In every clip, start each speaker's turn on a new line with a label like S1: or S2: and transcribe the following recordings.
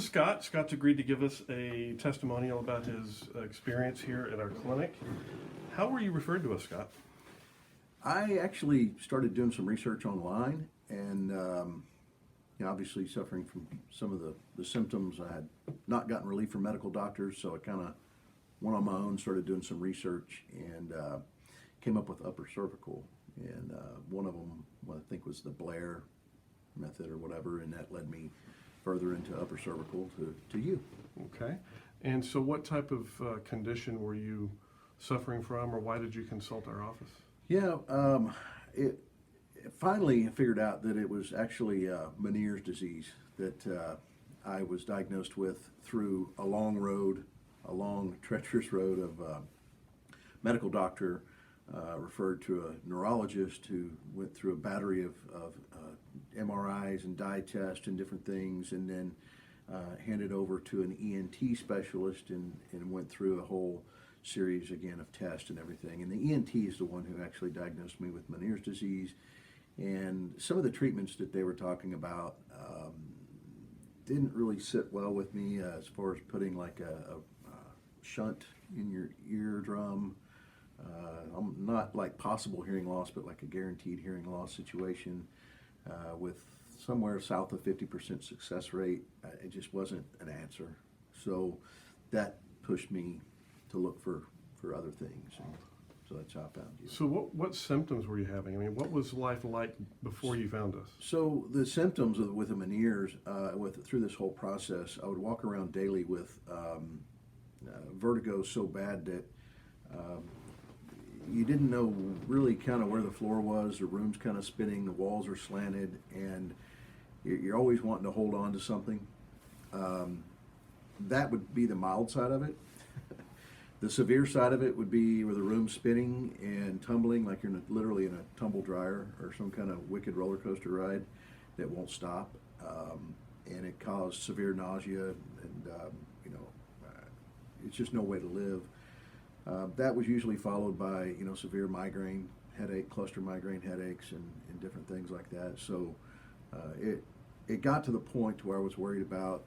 S1: Scott. Scott's agreed to give us a testimonial about his experience here at our clinic. How were you referred to us, Scott?
S2: I actually started doing some research online and, obviously suffering from some of the symptoms. I had not gotten relief from medical doctors, so I kind of went on my own, started doing some research, and came up with upper cervical. And one of them, I think, was the Blair method or whatever, and that led me further into upper cervical to you.
S1: Okay. And so what type of condition were you suffering from, or why did you consult our office?
S2: Yeah, finally I figured out that it was actually Meniere's disease that I was diagnosed with through a long, treacherous road of medical doctor, referred to a neurologist who went through a battery of MRIs and dye tests and different things, and then handed over to an ENT specialist and went through a whole series again of tests and everything. And the ENT is the one who actually diagnosed me with Meniere's disease. And some of the treatments that they were talking about didn't really sit well with me, as far as putting like a shunt in your eardrum. I'm not like possible hearing loss, but like a guaranteed hearing loss situation with somewhere south of 50% success rate. It just wasn't an answer. So that pushed me to look for other things. So that's how I found you.
S1: So what symptoms were you having? I mean, what was life like before you found us?
S2: So the symptoms with the Meniere's, through this whole process, I would walk around daily with vertigo so bad that you didn't know really kind of where the floor was. The room's kind of spinning, the walls are slanted, and you're always wanting to hold on to something. That would be the mild side of it. The severe side of it would be where the room's spinning and tumbling like you're literally in a tumble dryer or some kind of wicked roller coaster ride that won't stop. And it caused severe nausea, and it's just no way to live. That was usually followed by severe migraine headache, cluster migraine headaches, and different things like that. So it got to the point to where I was worried about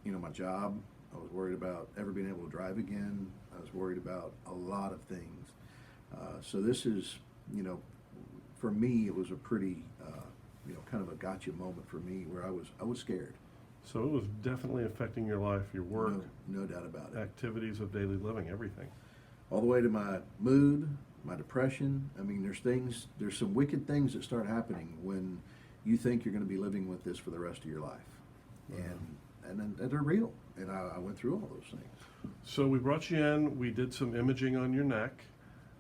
S2: my job. I was worried about ever being able to drive again. I was worried about a lot of things. So this is, for me, it was a pretty, kind of a gotcha moment for me where I was scared.
S1: So it was definitely affecting your life, your work,
S2: no doubt about it.
S1: activities of daily living, everything.
S2: All the way to my mood, my depression. I mean, there's some wicked things that start happening when you think you're going to be living with this for the rest of your life. And they're real. And I went through all those things.
S1: So we brought you in, we did some imaging on your neck,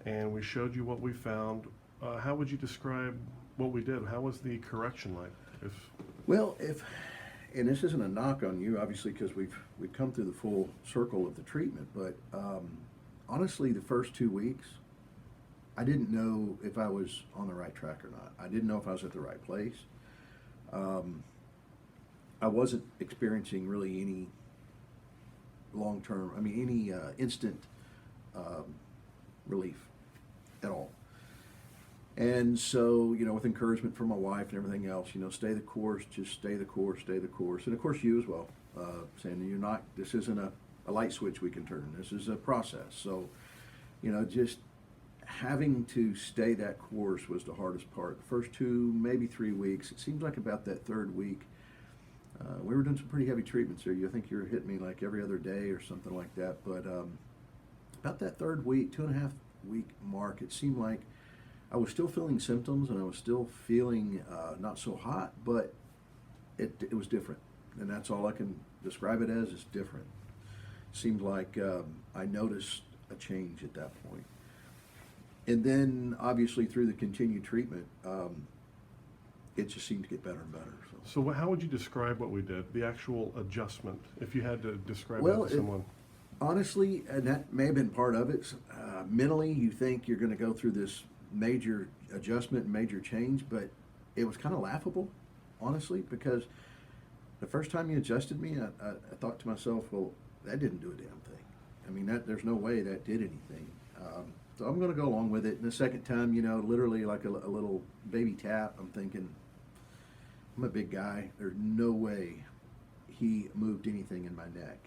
S1: and we showed you what we found. How would you describe what we did? How was the correction like?
S2: And this isn't a knock on you, obviously, because we've come through the full circle of the treatment, but honestly, the first 2 weeks, I didn't know if I was on the right track or not. I didn't know if I was at the right place. I wasn't experiencing really any instant relief at all. And so, with encouragement from my wife and everything else, stay the course, just stay the course, stay the course. And of course you as well, saying this isn't a light switch we can turn. This is a process. So, just having to stay that course was the hardest part. The first 2, maybe 3 weeks, it seems like about that third week, we were doing some pretty heavy treatments there. I think you were hitting me like every other day or something like that. But about that third week, 2.5 week mark, it seemed like I was still feeling symptoms and I was still feeling not so hot, but it was different. And that's all I can describe it as, is different. Seemed like I noticed a change at that point. And then obviously through the continued treatment, it just seemed to get better and better.
S1: So how would you describe what we did, the actual adjustment, if you had to describe it to someone?
S2: Honestly, and that may have been part of it, mentally you think you're going to go through this major adjustment, major change, but it was kind of laughable, honestly, because the first time you adjusted me, I thought to myself, well, that didn't do a damn thing. I mean, there's no way that did anything. So I'm going to go along with it. And the second time, literally like a little baby tap, I'm thinking, I'm a big guy. There's no way he moved anything in my neck.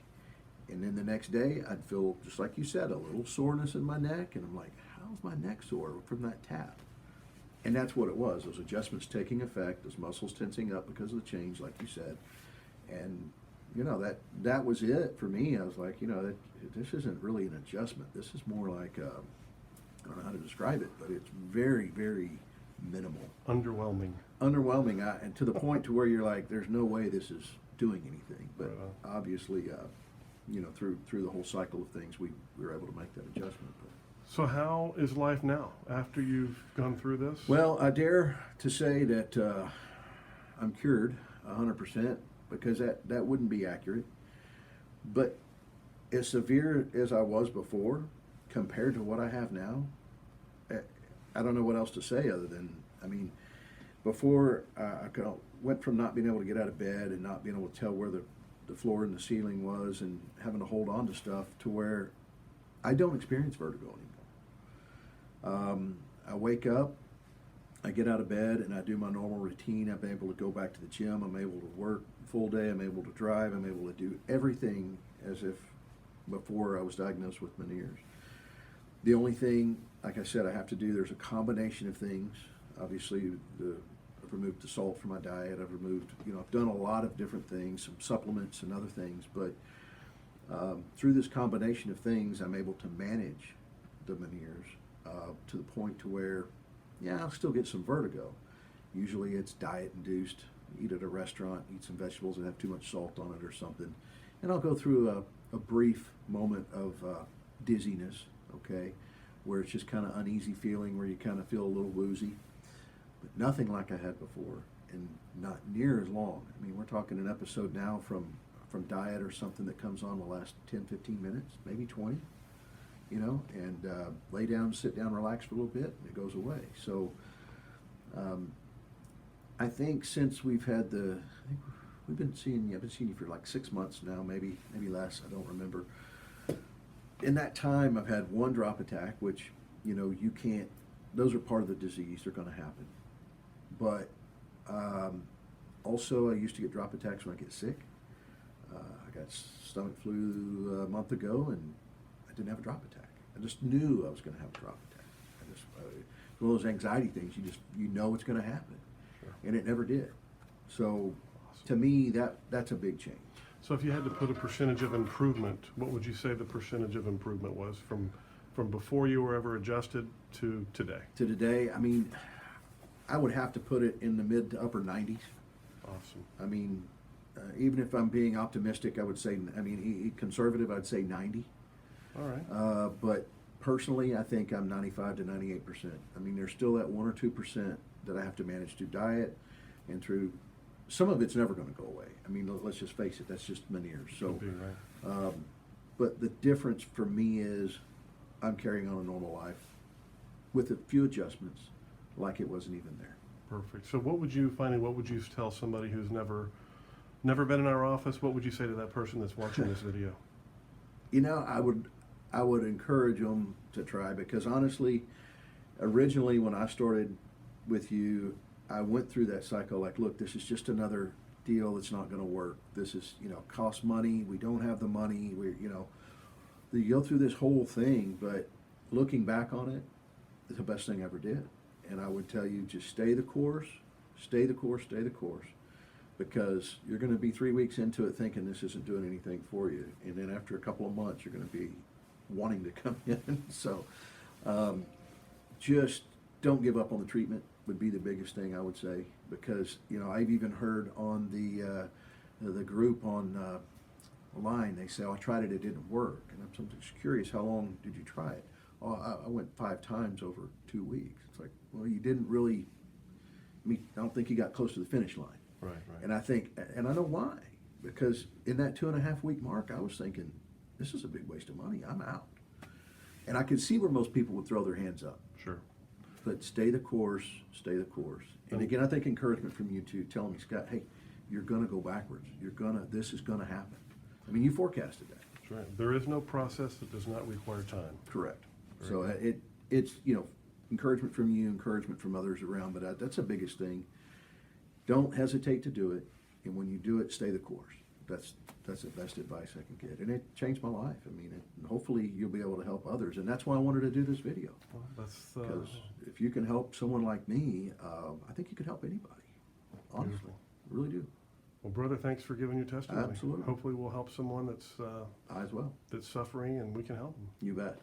S2: And then the next day, I'd feel, just like you said, a little soreness in my neck. And I'm like, how's my neck sore from that tap? And that's what it was. Those adjustments taking effect, those muscles tensing up because of the change, like you said. And, you know, that was it for me. I was like, you know, this isn't really an adjustment. This is more like, I don't know how to describe it, but it's very, very minimal.
S1: Underwhelming.
S2: Underwhelming, and to the point to where you're like, there's no way this is doing anything. But
S1: Right.
S2: obviously, you know, through the whole cycle of things, we were able to make that adjustment. But,
S1: So how is life now after you've gone through this?
S2: well, I dare to say that I'm cured 100%, because that wouldn't be accurate. But as severe as I was before, compared to what I have now, I don't know what else to say other than, I mean, before went from not being able to get out of bed and not being able to tell where the floor and the ceiling was and having to hold on to stuff, to where I don't experience vertigo anymore. I wake up, I get out of bed, and I do my normal routine. I'm able to go back to the gym. I'm able to work full day. I'm able to drive. I'm able to do everything as if before I was diagnosed with Meniere's. The only thing, like I said, I have to do, there's a combination of things. Obviously, I've removed the salt from my diet. I've removed, you know, I've done a lot of different things, some supplements and other things. But through this combination of things, I'm able to manage the Meniere's to the point to where, yeah, I'll still get some vertigo. Usually it's diet-induced. Eat at a restaurant, eat some vegetables that have too much salt on it or something. And I'll go through a brief moment of dizziness, okay, where it's just kind of uneasy feeling, where you kind of feel a little woozy. But nothing like I had before, and not near as long. I mean, we're talking an episode now from diet or something that comes on the last 10, 15 minutes, maybe 20, you know, and lay down, sit down, relax for a little bit, and it goes away. So I think since we've had I've been seeing you for like 6 months now, maybe less, I don't remember. In that time, I've had one drop attack, which, you know, you can't, those are part of the disease, they're going to happen. But also, I used to get drop attacks when I get sick. I got stomach flu a month ago, and I didn't have a drop attack. I just knew I was going to have a drop attack. It's one of those anxiety things, you know it's going to happen.
S1: Sure.
S2: And it never did. So to me, that's a big change.
S1: So if you had to put a percentage of improvement, what would you say the percentage of improvement was from before you were ever adjusted to today?
S2: To today, I mean, I would have to put it in the mid to upper 90s.
S1: Awesome.
S2: I mean, even if I'm being optimistic, I would say, I mean, conservative, I'd say 90.
S1: All right.
S2: But personally, I think I'm 95 to 98%. I mean, there's still that 1 or 2% that I have to manage through diet and through, some of it's never going to go away. I mean, let's just face it, that's just Meniere's. So,
S1: Could be, right.
S2: but the difference for me is I'm carrying on a normal life with a few adjustments, like it wasn't even there.
S1: Perfect. So what would you tell somebody who's never been in our office? What would you say to that person that's watching this video?
S2: You know, I would encourage them to try, because honestly, originally when I started with you, I went through that cycle like, look, this is just another deal that's not going to work. This is, you know, costs money. We don't have the money. You know, you go through this whole thing, but looking back on it, it's the best thing I ever did. And I would tell you, just stay the course, stay the course, stay the course, because you're going to be 3 weeks into it thinking this isn't doing anything for you. And then after a couple of months, you're going to be wanting to come in. So just don't give up on the treatment would be the biggest thing I would say, because, you know, I've even heard on the group on line, they say, oh, I tried it, it didn't work. And I'm sometimes curious, how long did you try it? Oh, I went 5 times over 2 weeks. It's like, well, you didn't really, I don't think you got close to the finish line.
S1: Right.
S2: And I think, and I know why, because in that 2.5 week mark, I was thinking, this is a big waste of money, I'm out. And I could see where most people would throw their hands up.
S1: Sure.
S2: But stay the course, stay the course. And again, I think encouragement from you too, telling me, Scott, hey, you're gonna go backwards. This is gonna happen. I mean, you forecasted that.
S1: That's right. There is no process that does not require time.
S2: Correct.
S1: Very
S2: So
S1: good.
S2: it's, you know, encouragement from you, encouragement from others around, but that's the biggest thing. Don't hesitate to do it, and when you do it, stay the course. that's the best advice I can get, and it changed my life. I mean, and hopefully you'll be able to help others, and that's why I wanted to do this video.
S1: Well, that's,
S2: Because if you can help someone like me, I think you can help anybody. Honestly,
S1: Beautiful.
S2: I really do.
S1: well, brother, thanks for giving your testimony.
S2: Absolutely.
S1: Hopefully we'll help someone that's
S2: I as well.
S1: suffering, and we can help them.
S2: You bet.